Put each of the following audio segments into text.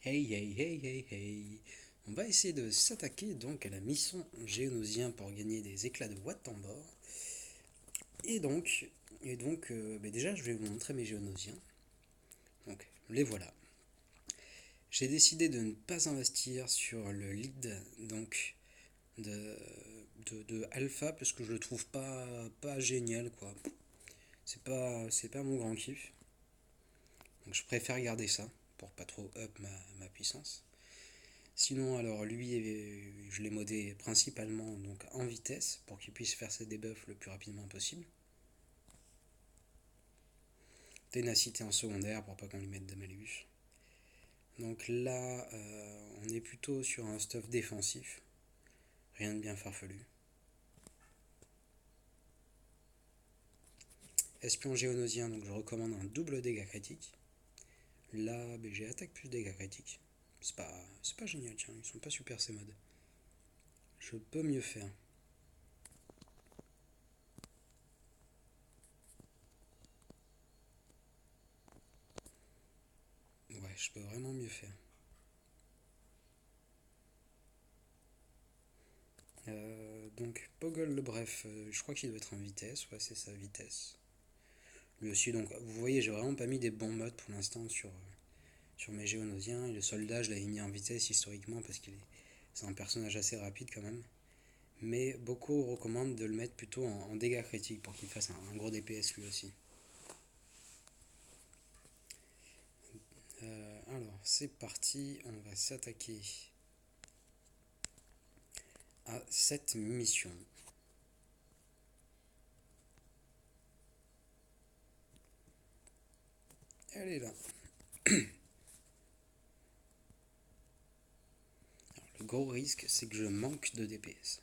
Hey hey hey hey hey. On va essayer de s'attaquer donc à la mission Géonosien pour gagner des éclats de Watt en bord. Et donc, déjà je vais vous montrer mes Géonosiens. Donc les voilà. J'ai décidé de ne pas investir sur le lead donc de, de Alpha parce que je le trouve pas génial quoi. C'est pas mon grand kiff. Donc je préfère garder ça pour pas trop up ma puissance. Sinon, alors lui, je l'ai modé principalement donc en vitesse pour qu'il puisse faire ses debuffs le plus rapidement possible. Ténacité en secondaire pour pas qu'on lui mette de malus. Donc là, on est plutôt sur un stuff défensif. Rien de bien farfelu. Espion géonosien, donc je recommande un double dégâts critique. Là, j'ai attaque plus dégâts critiques. C'est pas génial, tiens, ils sont pas super ces modes. Je peux mieux faire. Ouais, je peux vraiment mieux faire. Donc Poggle le bref, je crois qu'il doit être en vitesse, ouais c'est sa vitesse. Lui aussi, donc vous voyez, j'ai vraiment pas mis des bons modes pour l'instant sur mes géonosiens. Et le soldat, je l'avais mis en vitesse historiquement parce c'est un personnage assez rapide quand même. Mais beaucoup recommandent de le mettre plutôt en dégâts critiques pour qu'il fasse un gros DPS lui aussi. Alors c'est parti, on va s'attaquer à cette mission. Elle est là. Le gros risque, c'est que je manque de DPS.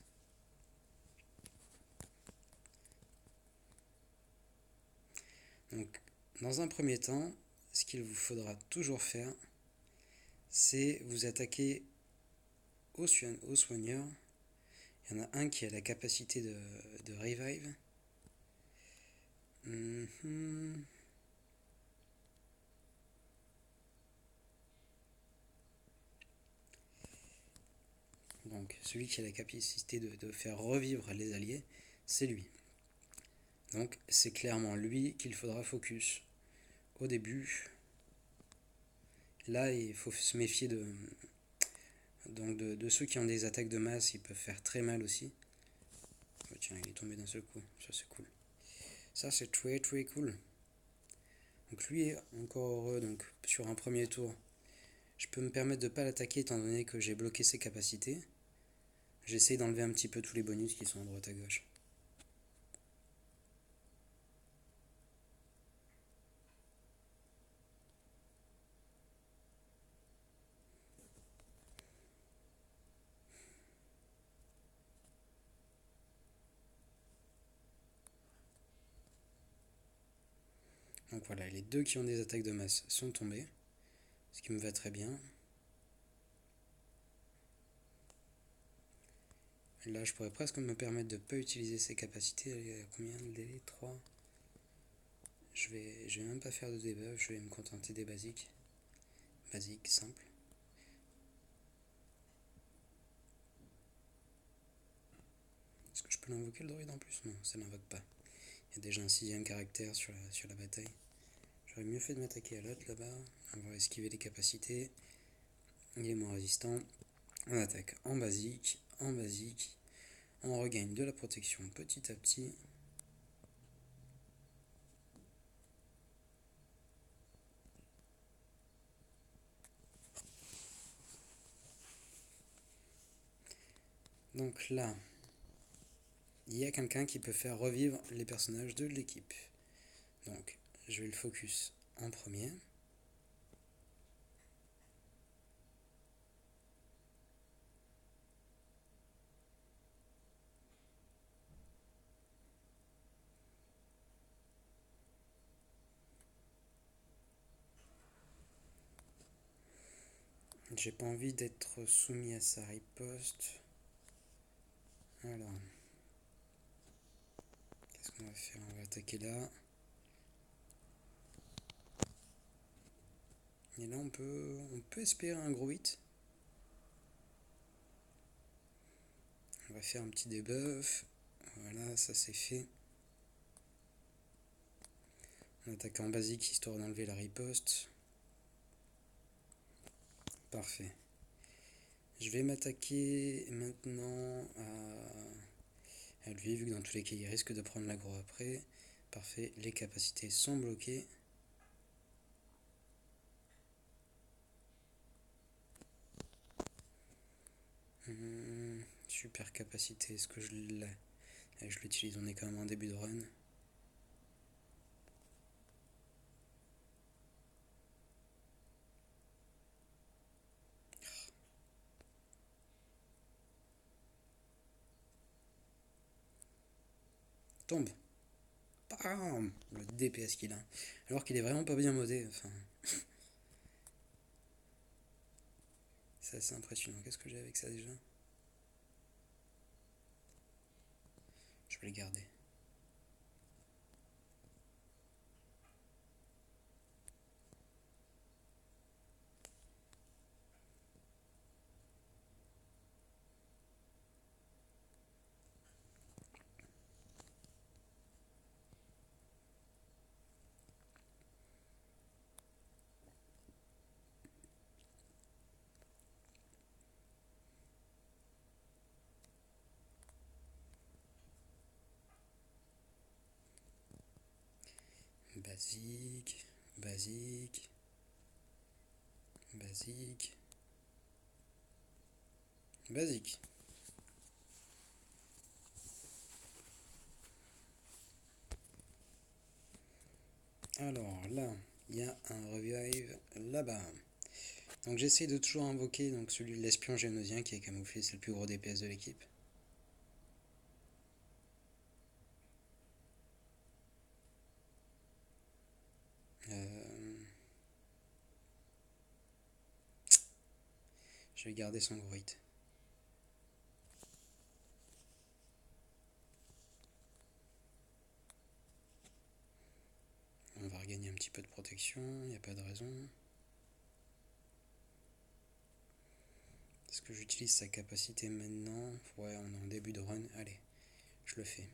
Donc, dans un premier temps, ce qu'il vous faudra toujours faire, c'est vous attaquer aux soigneurs. Il y en a un qui a la capacité de revive. Donc, celui qui a la capacité de faire revivre les alliés, c'est lui. Donc, c'est clairement lui qu'il faudra focus au début. Là, il faut se méfier de ceux qui ont des attaques de masse, ils peuvent faire très mal aussi. Oh, tiens, il est tombé d'un seul coup, ça c'est cool. Ça c'est très très cool. Donc lui est encore heureux, donc sur un premier tour, je peux me permettre de ne pas l'attaquer étant donné que j'ai bloqué ses capacités. J'essaye d'enlever un petit peu tous les bonus qui sont à droite à gauche. Donc voilà, les deux qui ont des attaques de masse sont tombés, ce qui me va très bien. Là, je pourrais presque me permettre de ne pas utiliser ses capacités. Il y a combien de délais 3. Je vais même pas faire de debuff, je vais me contenter des basiques. Basiques, simples. Est-ce que je peux l'invoquer le druide en plus? Non, ça l'invoque pas. Il y a déjà un sixième caractère sur la bataille. J'aurais mieux fait de m'attaquer à l'autre là-bas. On va esquiver les capacités. Il est moins résistant. On attaque en basique, en basique. On regagne de la protection petit à petit. Donc là, il y a quelqu'un qui peut faire revivre les personnages de l'équipe. Donc, je vais le focus en premier. J'ai pas envie d'être soumis à sa riposte. Alors, qu'est-ce qu'on va faire? On va attaquer là. Et là, on peut espérer un gros hit. On va faire un petit debuff. Voilà, ça c'est fait. On attaque en basique histoire d'enlever la riposte. Parfait. Je vais m'attaquer maintenant à lui, vu que dans tous les cas il risque de prendre l'aggro après. Parfait, les capacités sont bloquées. Super capacité, est-ce que je l'ai? Je l'utilise, on est quand même en début de run. Tombe. Bam, le DPS qu'il a. Alors qu'il est vraiment pas bien modé. Enfin, c'est assez impressionnant. Qu'est-ce que j'ai avec ça déjà? Je vais le garder. Basique, basique, basique, basique. Alors là, il y a un revive là-bas. Donc j'essaie de toujours invoquer donc celui de l'espion génosien qui est camouflé, c'est le plus gros DPS de l'équipe. Je vais garder son gros hit. On va regagner un petit peu de protection, il n'y a pas de raison. Est-ce que j'utilise sa capacité maintenant? Ouais, on est en début de run. Allez, je le fais.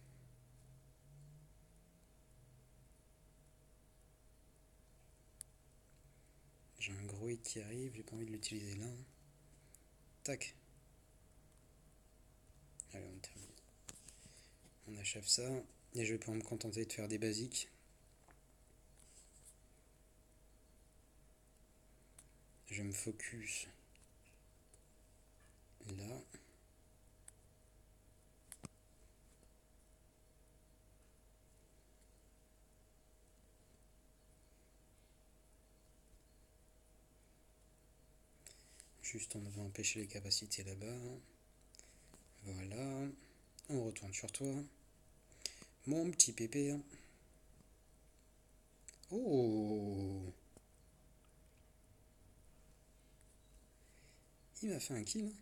J'ai un gros hit qui arrive, j'ai pas envie de l'utiliser là. Tac. Allez, on termine. On achève ça. Et je vais pouvoir me contenter de faire des basiques. Je me focus là. Juste on devait empêcher les capacités là-bas. Voilà. On retourne sur toi. Mon petit pépé. Oh! Il m'a fait un kill.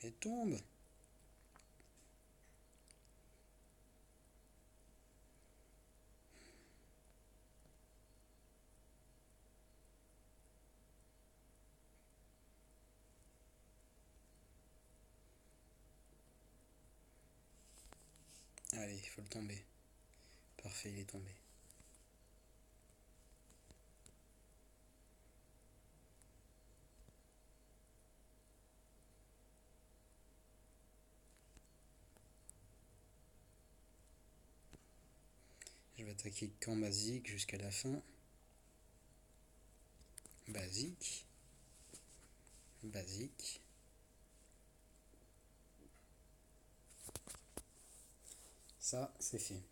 Mais tombe! Allez, il faut le tomber. Parfait, il est tombé. Je vais attaquer camp basique jusqu'à la fin. Basique. Basique. Ça, c'est fait.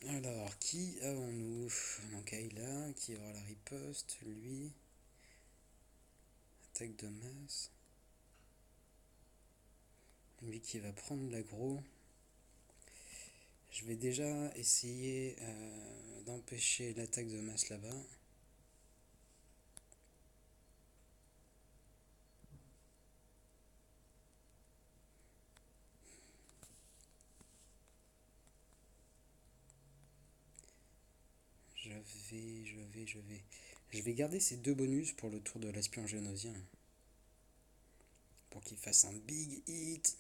Alors, qui avons-nous? Donc Ayla, qui aura la riposte, lui. Attaque de masse. Lui qui va prendre l'aggro. Je vais déjà essayer d'empêcher l'attaque de masse là-bas. Je vais garder ces 2 bonus pour le tour de l'espion génosien. Pour qu'il fasse un big hit.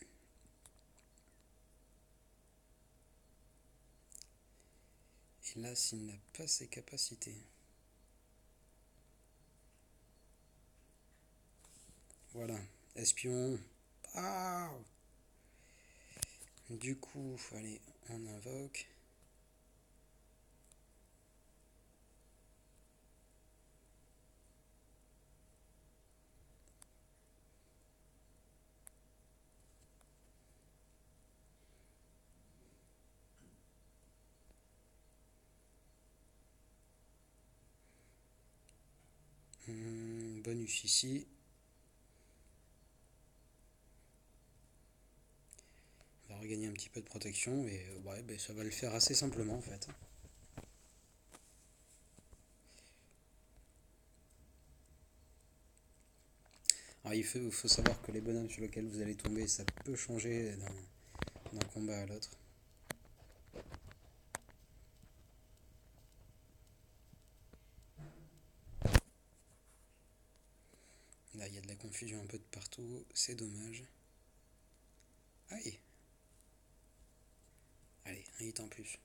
Et là, s'il n'a pas ses capacités. Voilà, espion. Ah! Du coup, allez, on invoque. Bonus ici. On va regagner un petit peu de protection et ouais, ben, ça va le faire assez simplement en fait. Alors il faut savoir que les bonhommes sur lesquels vous allez tomber, ça peut changer d'un combat à l'autre. Là, il y a de la confusion un peu de partout, c'est dommage. Aïe! Allez, un hit en plus.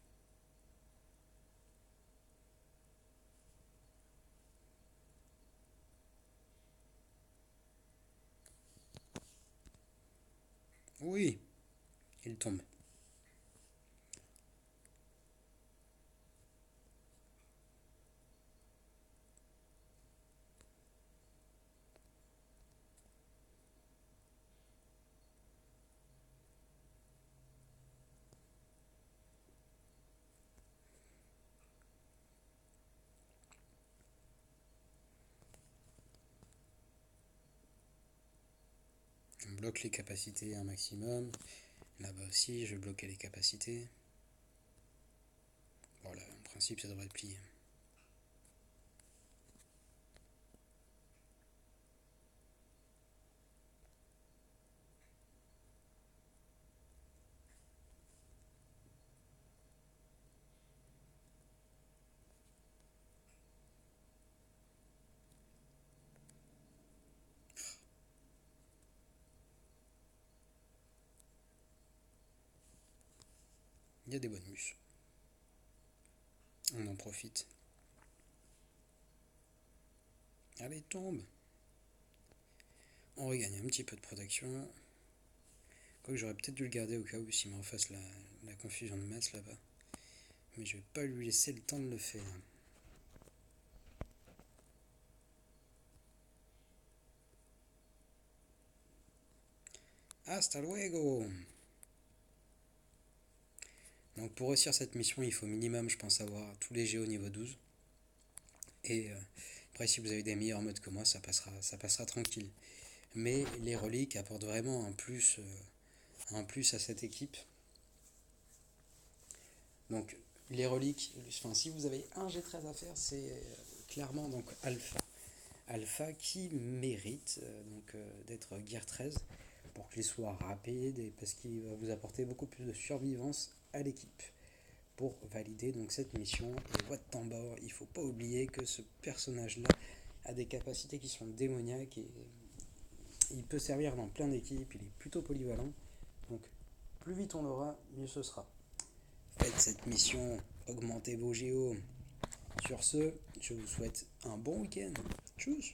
Oui! Il tombe. On bloque les capacités un maximum. Là-bas aussi, je bloquais les capacités. Voilà, en principe, ça devrait être plié. Il y a des bonus. On en profite. Allez, tombe! On regagne un petit peu de protection. Quoique j'aurais peut-être dû le garder au cas où s'il me refasse la confusion de masse là-bas. Mais je vais pas lui laisser le temps de le faire. Hasta luego! Donc pour réussir cette mission, il faut minimum, je pense, avoir tous les géos niveau 12. Et après, si vous avez des meilleurs modes que moi, ça passera tranquille. Mais les reliques apportent vraiment un plus à cette équipe. Donc les reliques, enfin, si vous avez un G13 à faire, c'est clairement donc Alpha. Alpha qui mérite d'être Gear 13 pour qu'il soit rapide et parce qu'il va vous apporter beaucoup plus de survivance à l'équipe pour valider donc cette mission. Et Wat Tambor, il faut pas oublier que ce personnage là a des capacités qui sont démoniaques et il peut servir dans plein d'équipes, il est plutôt polyvalent, donc plus vite on l'aura, mieux ce sera. Faites cette mission, augmentez vos géos. Sur ce, je vous souhaite un bon week-end. Tchuss!